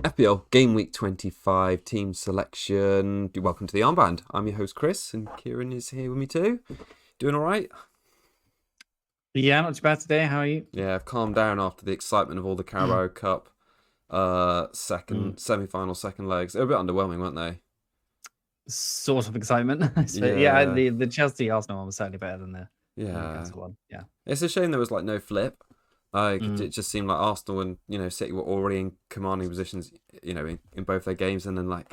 FPL Game Week 25 Team Selection. Welcome to the armband. I'm your host Chris, and Kieran is here with me too. Doing all right? Yeah, not too bad today. How are you? Yeah, I've calmed down after the excitement of all the Carabao Cup semi-final second legs. They were a bit underwhelming, weren't they? Sort of excitement. So, yeah, Yeah, the Chelsea Arsenal one was certainly better than the yeah. Newcastle one. Yeah. It's a shame there was no flip. It Mm. just seemed like Arsenal and City were already in commanding positions, in both their games, and then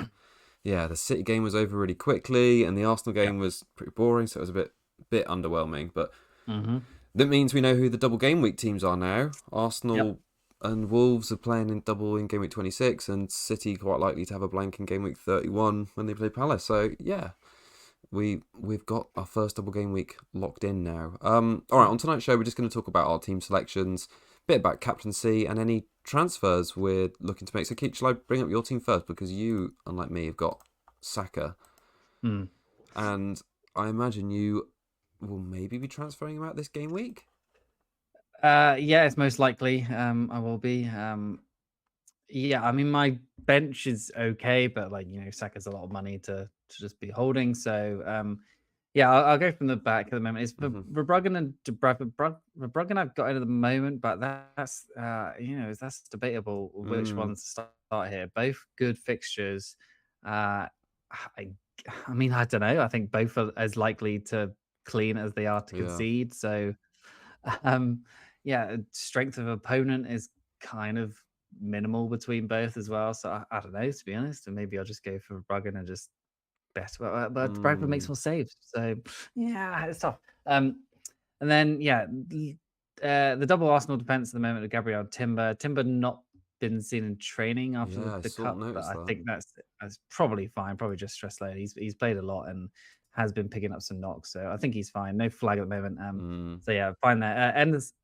yeah, the City game was over really quickly, and the Arsenal Yeah. game was pretty boring, so it was a bit underwhelming. But Mm-hmm. that means we know who the double game week teams are now. Yep. Arsenal and Wolves are playing in double in game week 26, and City quite likely to have a blank in game week 31 when they play Palace. So yeah, we've got our first double game week locked in now. All right, on tonight's show, we're just going to talk about our team selections, a bit about captaincy, and any transfers we're looking to make. So, Keith, shall I bring up your team first because you, unlike me, have got Saka, Mm. and I imagine you will maybe be transferring him out this game week. Yeah, it's most likely. I will be. Yeah, I mean, my bench is okay, but Saka's a lot of money to just be holding. So, yeah, I'll go from the back at the moment. It's for Hmm. Verbruggen and Verbruggen I've got in at the moment, but that's that's debatable which Mm, ones to start here. Both good fixtures. I, I mean, I don't know. I think both are as likely to clean as they are to yeah. concede. So, um, yeah, strength of opponent is kind of minimal between both as well. So I don't know, to be honest, and maybe I'll just go for Bruggen and just bet. But Bradford makes Mm, more saves, so yeah, it's tough. And then yeah, the double Arsenal defense at the moment of Gabriel Timber. Timber not been seen in training after yeah, I the sort of cup, but noticed I that. think that's probably fine. Probably just stress load. He's played a lot and has been picking up some knocks, so I think he's fine. No flag at the moment. Mm, So yeah, fine there.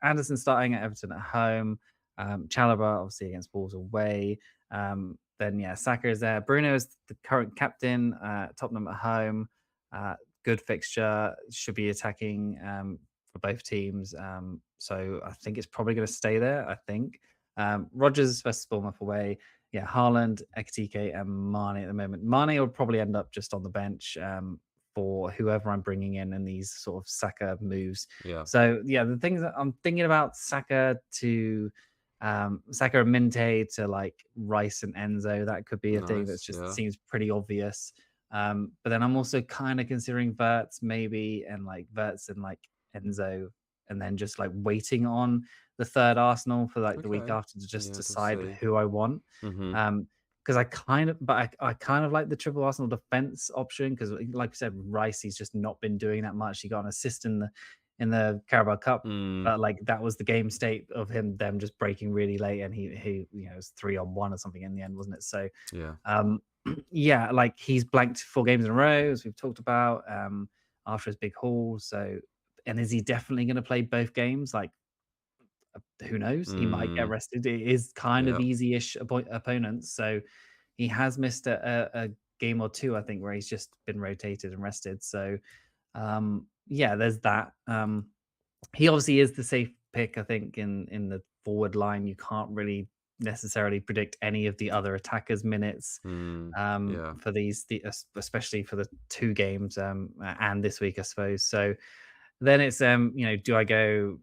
Anderson starting at Everton at home. Chalobah obviously against Wolves away. Then yeah, Saka is there. Bruno is the current captain. Tottenham at home. Good fixture. Should be attacking for both teams. So I think it's probably going to stay there. I think. Rogers versus Bournemouth away. Yeah, Haaland, Ekitike, and Mane at the moment. Mane will probably end up just on the bench for whoever I'm bringing in these sort of Saka moves. yeah, So yeah, the things that I'm thinking about Saka and Minte to like Rice and Enzo, that could be a thing that's nice, just yeah. seems pretty obvious. But then I'm also kind of considering Verts maybe and like Verts and like Enzo, and then just like waiting on the third Arsenal for like the week Okay, after to just yeah, we'll decide see. who I want. Mm-hmm. Because I kind of like the triple Arsenal defense option because, like I said, Rice, he's just not been doing that much. He got an assist in the Carabao Cup, Mm, but like that was the game state of them just breaking really late, and he it was 3-on-1 or something in the end, wasn't it? So yeah. um, yeah, like he's blanked 4 games in a row, as we've talked about, after his big haul. So, and is he definitely going to play both games? Like, who knows? He might get Mm, rested. It is kind of yeah. easy-ish opponents. So he has missed a game or two, I think, where he's just been rotated and rested. So yeah, there's that. He obviously is the safe pick, I think, in the forward line. You can't really necessarily predict any of the other attackers' minutes Mm, yeah. for especially for the 2 games and this week, I suppose. So then it's do I go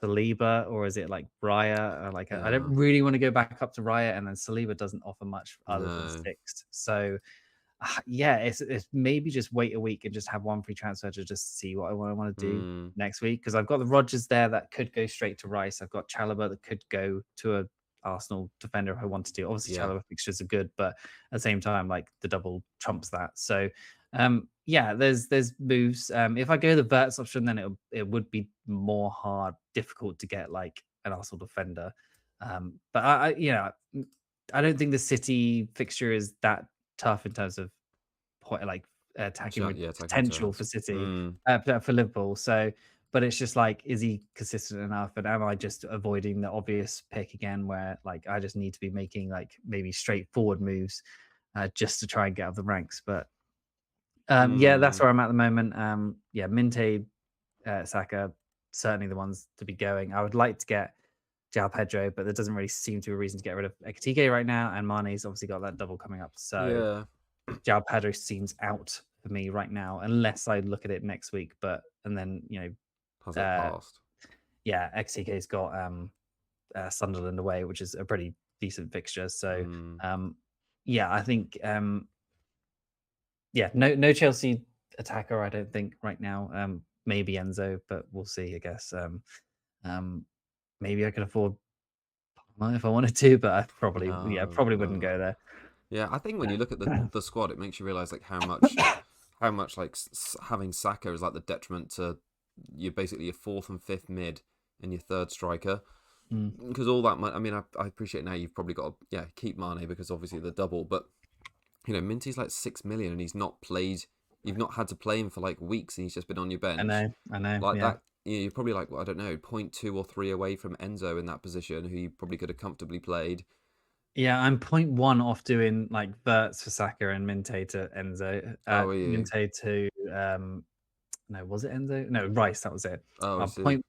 Saliba or is it like Raya? Like I don't Yeah. really want to go back up to Raya, and then Saliba doesn't offer much other than No. sixth. So yeah, it's maybe just wait a week and just have one free transfer to just see what I want to do Mm, next week because I've got the Rodgers there that could go straight to Rice. I've got Chalobah that could go to a Arsenal defender if I wanted to. Obviously, yeah. Chalobah fixtures are good, but at the same time, like the double trumps that. So yeah, there's moves. If I go the Verts option, then it would be more difficult to get like an Arsenal defender. But I don't think the City fixture is that tough in terms of like attacking Yeah, attacking potential chance. for City, Mm, for Liverpool. So, but it's just like, is he consistent enough? And am I just avoiding the obvious pick again, where like I just need to be making like maybe straightforward moves just to try and get up the ranks? But yeah, that's mm, where I'm at the moment. Yeah, Minte, Saka, certainly the ones to be going. I would like to get João Pedro, but there doesn't really seem to be a reason to get rid of Ekitike right now. And Mane's obviously got that double coming up. So Yeah. João Pedro seems out for me right now, unless I look at it next week. And then, Has it passed? yeah, Ekitike's got Sunderland away, which is a pretty decent fixture. So, Mm. yeah, I think, no Chelsea attacker, I don't think right now. Maybe Enzo, but we'll see, I guess. Maybe I can afford Palmer if I wanted to, but I probably No, wouldn't go no. there. Yeah, I think when you look at the squad, it makes you realize like how much like having Saka is like the detriment to you're basically your fourth and fifth mid and your third striker. Mm. Because all that, I mean, I appreciate now you've probably got to keep Mane because obviously the double, but Minty's like 6 million and he's not played. You've not had to play him for like weeks and he's just been on your bench. I know, Like yeah. that, you're probably like, well, I don't know, 0.2 or 3 away from Enzo in that position, who you probably could have comfortably played. Yeah, I'm point 1 off doing like Verts for Saka and Minte to Enzo. Oh, are you? Minte to no, was it Enzo? No, Rice, that was it. Oh, I I'll see. point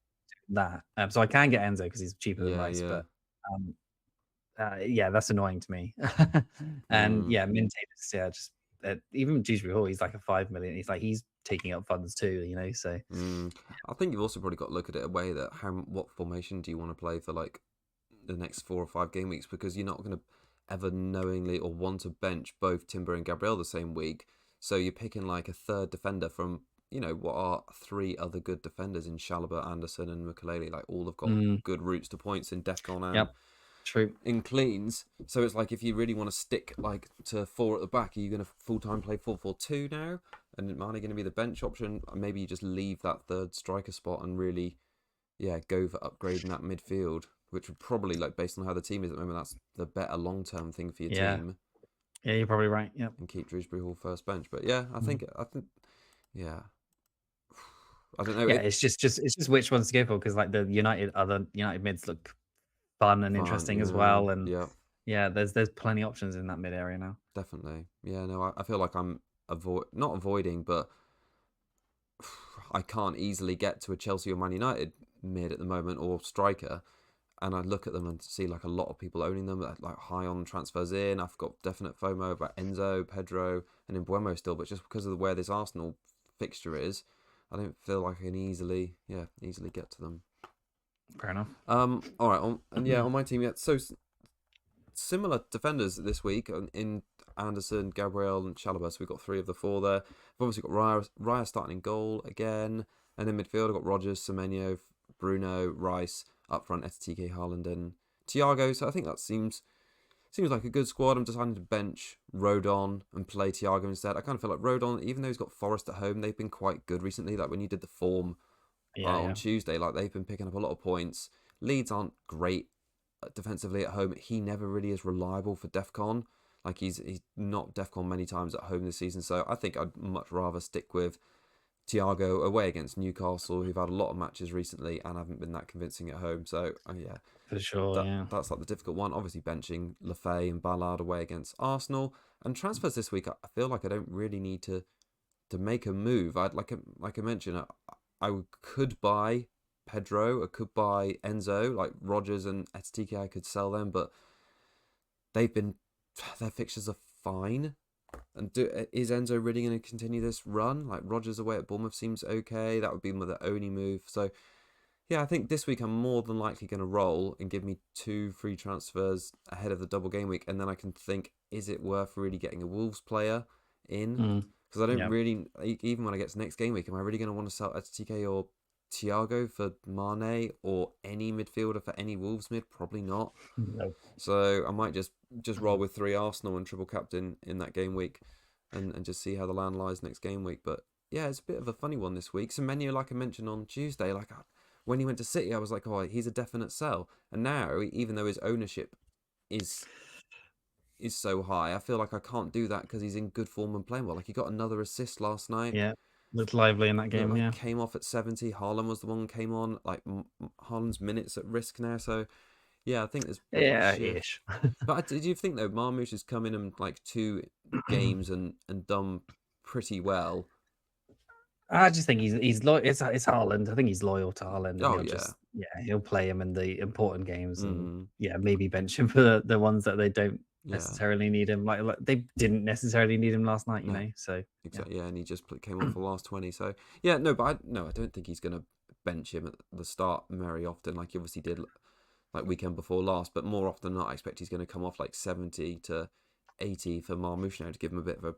that. So I can get Enzo because he's cheaper than Yeah, Rice, yeah. but um yeah, that's annoying to me. And Mm. yeah, Minte just even Dewsbury Hall, he's like a 5 million. He's taking up funds too, so I think you've also probably got to look at it a way that what formation do you want to play for like the next 4 or 5 game weeks, because you're not going to ever knowingly or want to bench both Timber and Gabriel the same week. So you're picking like a third defender from what are 3 other good defenders in Chalobah, Anderson, and Mukalele. Like all have got mm, good routes to points in Defcon and yep, true. in cleans. So it's like if you really want to stick like to 4 at the back, are you going to full time play 4-4-2 now? And Mane going to be the bench option? Maybe you just leave that third striker spot and really, go for upgrading that midfield, which would probably, like, based on how the team is at the moment, that's the better long term thing for your Yeah. team. Yeah, you're probably right. Yep. And keep Dewsbury Hall first bench. But yeah, I think, yeah, I don't know. Yeah, it's just which ones to go for, because like the other United mids look fun and Fun, interesting as well, and yeah, yeah, there's plenty of options in that mid area now. definitely. Yeah, no, I feel like I'm not avoiding, but I can't easily get to a Chelsea or Man United mid at the moment or striker. And I look at them and see like a lot of people owning them, like high on transfers in. I've got definite FOMO about Enzo, Pedro, and Embuemo still, but just because of the way this Arsenal fixture is, I don't feel like I can easily get to them. Fair enough. All right, on my team, so similar defenders this week in Anderson, Gabriel, and Chalobah. So we've got 3 of the 4 there. We've obviously got Raya starting in goal again, and in midfield I've got Rodgers, Semenyo, Bruno, Rice. Up front, STK, Haaland, and Thiago. So I think that seems like a good squad. I'm deciding to bench Rodon and play Thiago instead. I kind of feel like Rodon, even though he's got Forest at home, they've been quite good recently. Like when you did the form on Tuesday, like they've been picking up a lot of points. Leeds aren't great defensively at home. He never really is reliable for Defcon. Like he's not Defcon many times at home this season. So I think I'd much rather stick with Thiago away against Newcastle, who've had a lot of matches recently and haven't been that convincing at home. So yeah, For sure, yeah. that's like the difficult one. Obviously benching Lefay and Ballard away against Arsenal. And transfers this week, I feel like I don't really need to make a move. I'd like I mentioned, I could buy Pedro, I could buy Enzo, like Rodgers and STK. I could sell them, but their fixtures are fine. And is Enzo really going to continue this run? Like Rodgers away at Bournemouth seems okay. That would be the only move. So yeah, I think this week I'm more than likely going to roll and give me 2 free transfers ahead of the double game week, and then I can think, is it worth really getting a Wolves player in? Because I don't really, even when I get to next game week, am I really going to want to sell TK or Thiago for Mane or any midfielder for any Wolves mid? Probably not. Nope. So I might just roll with 3 Arsenal and triple captain in that game week, and just see how the land lies next game week. But yeah, it's a bit of a funny one this week. Semenyo, like I mentioned on Tuesday, like when he went to City, I was like, oh, he's a definite sell. And now, even though his ownership is so high, I feel like I can't do that because he's in good form and playing well. Like he got another assist last night. Yeah. Looked lively in that Looked game, like yeah. came off at 70. Haaland was the one who came on. Like Haaland's minutes at risk now. So yeah, I think there's a bit of a shift. Ish. But did you think though, Marmoush has come in and like 2 games and done pretty well? I just think he's loyal. It's Haaland. I think he's loyal to Haaland, and Oh he'll yeah. just he'll play him in the important games, and Mm, maybe bench him for the ones that they don't yeah. necessarily need him. Like they didn't necessarily need him last night, No. So yeah. Exactly. Yeah, and he just came on for the last 20. So yeah, no, but I don't think he's gonna bench him at the start very often, like he obviously did like weekend before last. But more often than not, I expect he's going to come off like 70 to 80 for Marmoush now to give him a bit of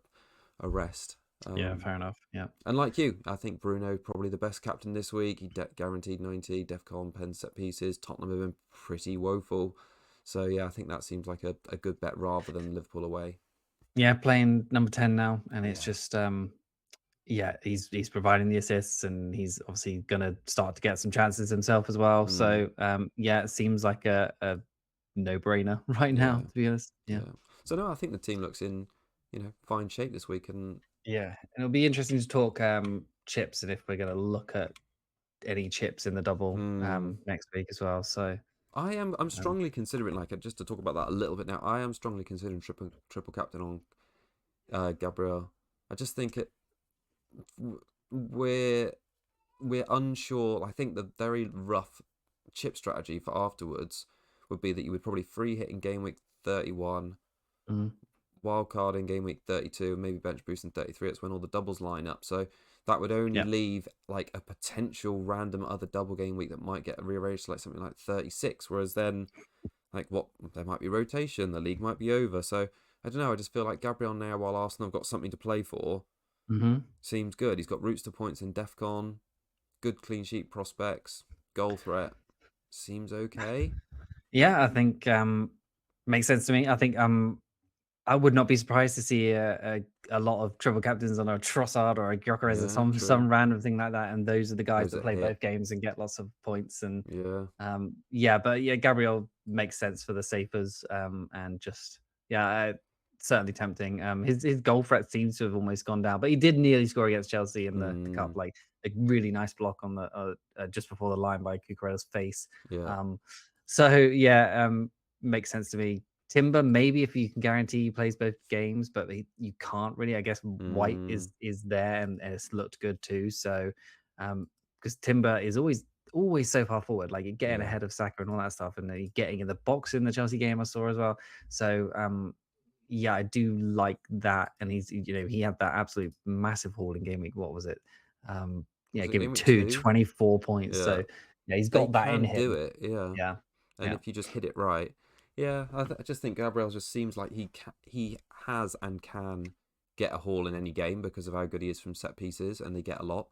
a rest. Yeah, fair enough. Yeah. And like you, I think Bruno probably the best captain this week. He guaranteed 90, Defcon, pen set pieces. Tottenham have been pretty woeful. So yeah, I think that seems like a good bet rather than Liverpool away. Yeah, playing number 10 now, and it's Yeah. just he's providing the assists, and he's obviously gonna start to get some chances himself as well. Mm, So yeah, it seems like a no-brainer right now, yeah. to be honest. Yeah. Yeah. So no, I think the team looks in, fine shape this week. And Yeah. And it'll be interesting to talk chips, and if we're gonna look at any chips in the double mm, next week as well. So I'm um, strongly considering, like, just to talk about that a little bit now. I am strongly considering triple captain on Gabriel. I just think we're unsure. I think the very rough chip strategy for afterwards would be that you would probably free hit in game week 31, mhm, wild card in game week 32, and maybe bench boost in 33. It's when all the doubles line up. So that would only yeah. leave like a potential random other double game week that might get rearranged to like something like 36. Whereas then, like, what, there might be rotation, the league might be over. So I don't know. I just feel like Gabriel now, while Arsenal have got something to play for, Hmm. seems good. He's got roots to points in Defcon, good clean sheet prospects, goal threat. Seems okay. Yeah, I think makes sense to me. I think I would not be surprised to see a lot of triple captains on a Trossard or a Gyökeres or Yeah, some true. random thing like that, and those are the guys Those that that play hit. both games and get lots of points. And Yeah. but yeah, Gabriel makes sense for the Sapers, and just certainly tempting. His goal threat seems to have almost gone down, but he did nearly score against Chelsea in the cup, Mm, like a really nice block on the just before the line by Cucurella's face. yeah. Um, so yeah, makes sense to me. Timber, maybe if you can guarantee he plays both games, but you can't really. I guess White Mm, is there, and it's looked good too. So, because Timber is always so far forward, like getting yeah. ahead of Saka and all that stuff, and then getting in the box in the Chelsea game I saw as well. So, yeah, I do like that, and he had that absolute massive haul in game week. What was it? Yeah, Was it game game week week two, 2? 24 points. Yeah. So yeah, he's They got that in can do him. it. Yeah. Yeah, And yeah. if you just hit it right. Yeah, I just think Gabriel just seems like he has and can get a haul in any game because of how good he is from set pieces, and they get a lot.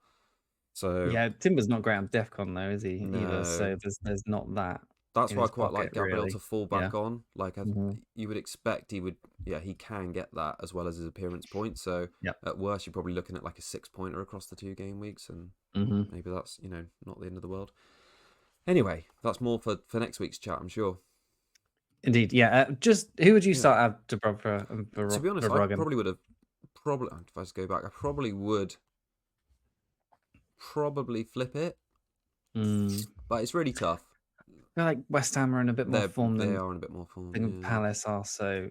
So Yeah, Timber's not great on DEFCON though, is he, either? no, So there's not that that's in why I his quite pocket like Gabriel to really. fall Yeah. back on. Like Mhm. you would expect he would. Yeah, he can get that as well as his appearance points. So Yep. at worst, you're probably looking at like a 6-pointer across the 2 game weeks, and Mhm. maybe that's not the end of the world. Anyway, that's more for next week's chat, I'm sure. Indeed, yeah, just who would you Yeah. start out to To be honest, I Verbruggen? probably would have if I just go back, I probably would flip it, Mm. but it's really tough. I feel like West Ham are in a bit more form They are in a bit more form, than yeah. Palace are, so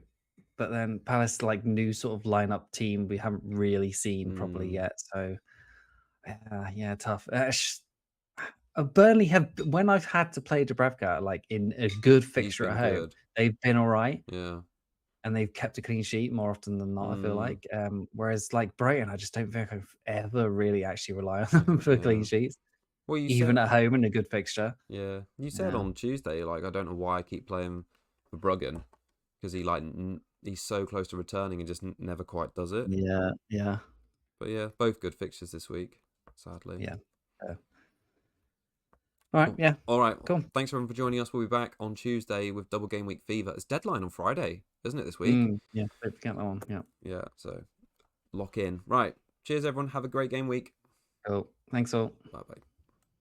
but then Palace, like, new sort of lineup team we haven't really seen properly Mm, yet, so, yeah, tough. Burnley have when I've had to play Dubravka, like, in a good he's fixture been at home, good, they've been alright. yeah. And they've kept a clean sheet more often than not, I feel Mm, like. Whereas like Brighton, I just don't think I've ever really actually rely on them ever, for clean yeah. sheets, Well, you even said, at home in a good fixture. yeah, you said Yeah. on Tuesday, like, I don't know why I keep playing for Bruggen because he like he's so close to returning and just never quite does it. Yeah, yeah, But yeah, both good fixtures this week, sadly. yeah. Alright, Cool. yeah, All right. cool. Thanks everyone for joining us. We'll be back on Tuesday with double game week fever. It's deadline on Friday, isn't it, this week? Yeah, don't forget that one. Yeah. Yeah, so lock in. Right. Cheers, everyone. Have a great game week. Cool. Thanks all. Bye bye.